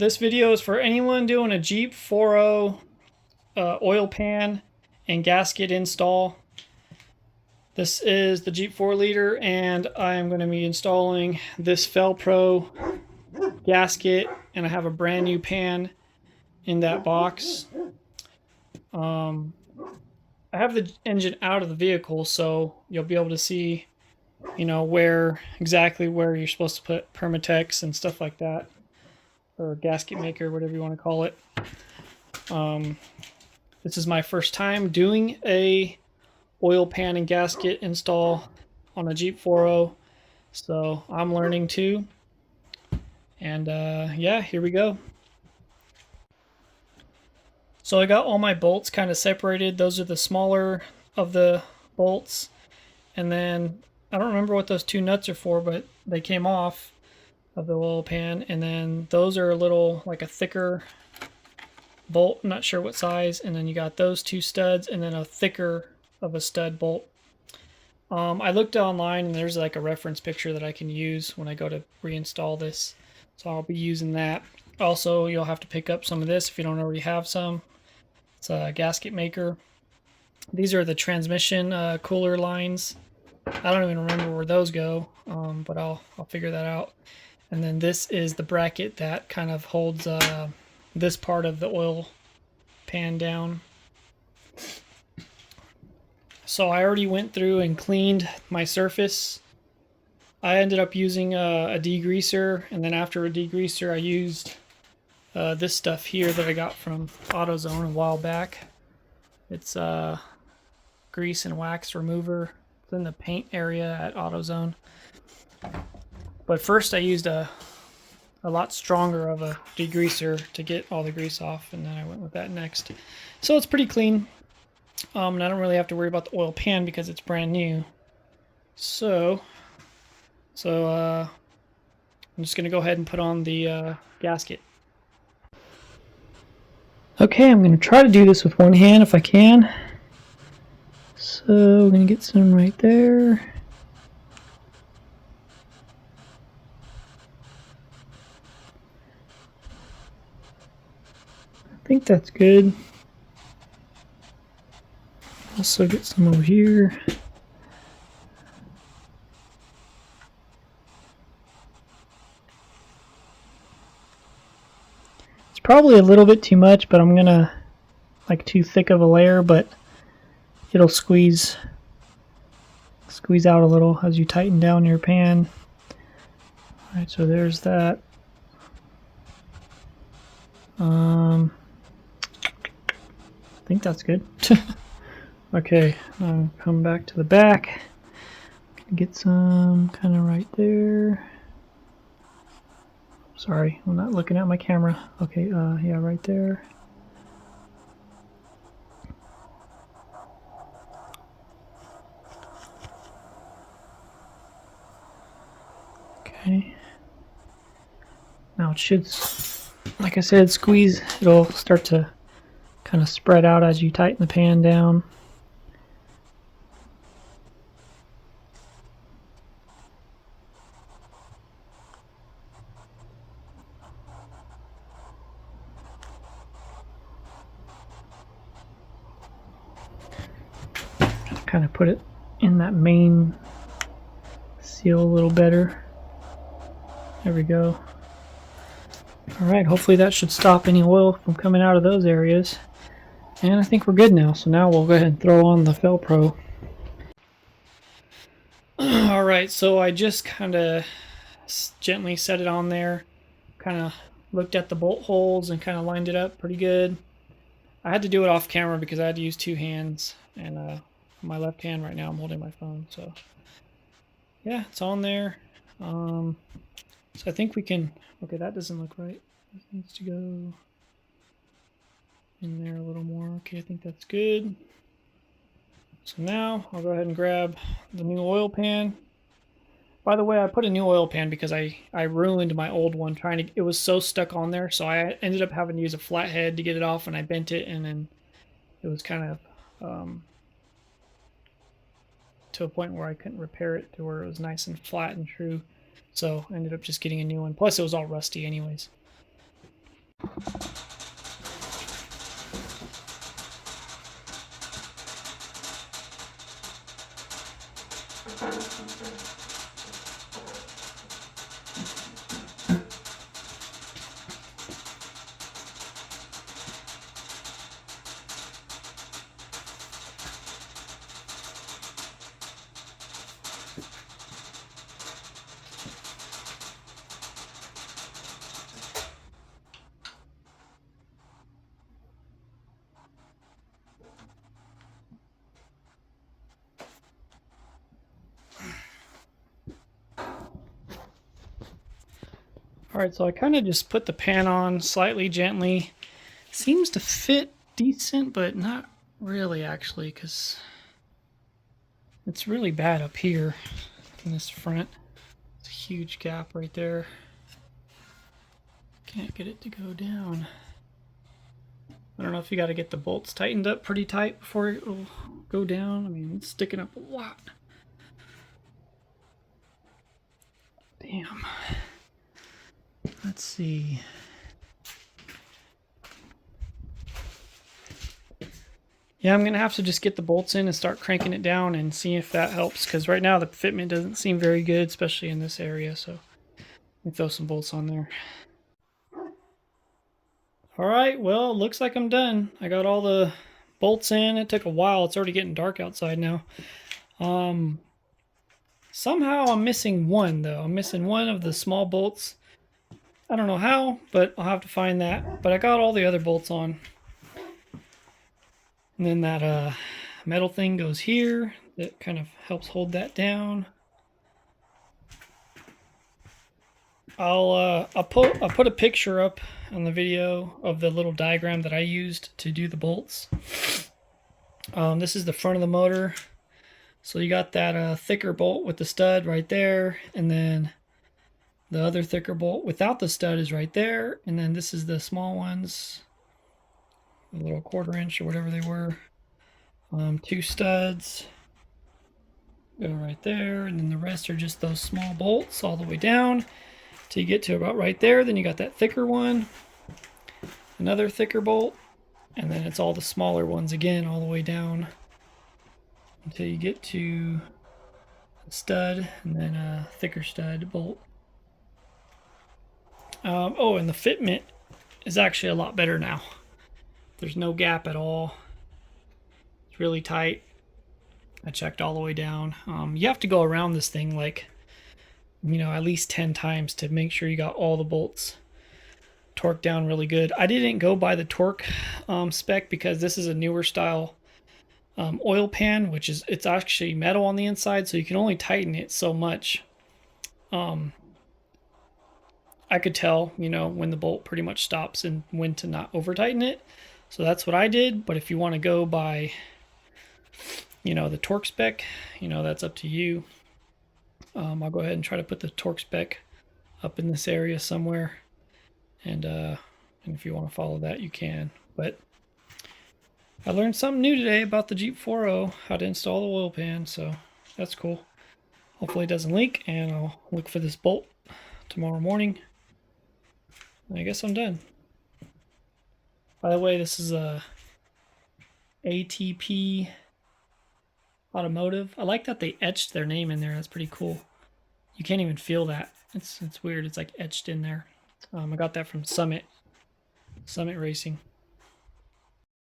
This video is for anyone doing a Jeep 4.0 oil pan and gasket install. This is the Jeep 4-liter, and I'm going to be installing this Pro gasket, and I have a brand new pan in that box. I have the engine out of the vehicle, so you'll be able to see, exactly where you're supposed to put Permatex and stuff like that, or gasket maker, whatever you want to call it. This is my first time doing a oil pan and gasket install on a Jeep 4.0, so I'm learning too. And yeah, here we go. So I got all my bolts kind of separated. Those are the smaller of the bolts, and then I don't remember what those two nuts are for, but they came off of the oil pan. And then those are a little, like a thicker bolt, I'm not sure what size. And then you got those two studs and then a thicker of a stud bolt. I looked online and there's like a reference picture that I can use when I go to reinstall this, so I'll be using that. Also, you'll have to pick up some of this if you don't already have some. It's a gasket maker. These are the transmission cooler lines. I don't even remember where those go, but I'll figure that out. And then this is the bracket that kind of holds this part of the oil pan down. So I already went through and cleaned my surface. I ended up using a degreaser, and then after a degreaser I used this stuff here that I got from AutoZone a while back. It's grease and wax remover. It's in the paint area at AutoZone. But first I used a lot stronger of a degreaser to get all the grease off, and then I went with that next. So it's pretty clean. And I don't really have to worry about the oil pan because it's brand new. So I'm just going to go ahead and put on the gasket. Okay, I'm going to try to do this with one hand if I can. So we're going to get some right there. I think that's good. Also get some over here. It's probably a little bit too much, but I'm gonna, like, too thick of a layer, but it'll squeeze out a little as you tighten down your pan. Alright, so there's that. I think that's good. Okay, now come back to the back. Get some kind of right there. Sorry, I'm not looking at my camera. Okay, yeah, right there. Okay. Now it should, like I said, squeeze. It'll start to kind of spread out as you tighten the pan down. Kind of put it in that main seal a little better. There we go. Alright, hopefully that should stop any oil from coming out of those areas. And I think we're good now, so now we'll go ahead and throw on the Pro. Alright, so I just kind of gently set it on there, kind of looked at the bolt holes and kind of lined it up pretty good. I had to do it off camera because I had to use two hands, and my left hand right now I'm holding my phone, so yeah, it's on there. So I think we can, okay, that doesn't look right. This needs to go in there a little more. Okay, I think that's good. So now I'll go ahead and grab the new oil pan. By the way, I put a new oil pan because I ruined my old one trying to, it was so stuck on there, so I ended up having to use a flathead to get it off, and I bent it, and then it was kind of to a point where I couldn't repair it to where it was nice and flat and true. So I ended up just getting a new one. Plus it was all rusty anyways. Alright, so I kind of just put the pan on slightly gently. Seems to fit decent, but not really actually, because it's really bad up here in this front. It's a huge gap right there. Can't get it to go down. I don't know if you got to get the bolts tightened up pretty tight before it will go down. I mean, it's sticking up a lot. Damn. Let's see. Yeah, I'm going to have to just get the bolts in and start cranking it down and see if that helps. Because right now the fitment doesn't seem very good, especially in this area. So let me throw some bolts on there. Alright, well, looks like I'm done. I got all the bolts in. It took a while. It's already getting dark outside now. Somehow I'm missing one, though. I'm missing one of the small bolts. I don't know how, but I'll have to find that. But I got all the other bolts on. And then that metal thing goes here. That kind of helps hold that down. I'll put a picture up on the video of the little diagram that I used to do the bolts. This is the front of the motor. So you got that thicker bolt with the stud right there, and then the other thicker bolt without the stud is right there, and then this is the small ones, a little 1/4 inch or whatever they were. 2 studs go right there, and then the rest are just those small bolts all the way down till you get to about right there. Then you got that thicker one, another thicker bolt, and then it's all the smaller ones again all the way down until you get to a stud and then a thicker stud bolt. Oh, and the fitment is actually a lot better now. There's no gap at all. It's really tight. I checked all the way down. You have to go around this thing like, you know, at least 10 times to make sure you got all the bolts torqued down really good. I didn't go by the torque spec because this is a newer style oil pan, which is, it's actually metal on the inside, so you can only tighten it so much. I could tell, you know, when the bolt pretty much stops and when to not over tighten it. So that's what I did. But if you want to go by, you know, the torque spec, you know, that's up to you. I'll go ahead and try to put the torque spec up in this area somewhere. And if you want to follow that, you can. But I learned something new today about the Jeep 4.0, how to install the oil pan, so that's cool. Hopefully it doesn't leak, and I'll look for this bolt tomorrow morning. And I guess I'm done. By the way, this is a ATP Automotive. I like that they etched their name in there. That's pretty cool. You can't even feel that. It's weird. It's like etched in there. I got that from Summit Racing.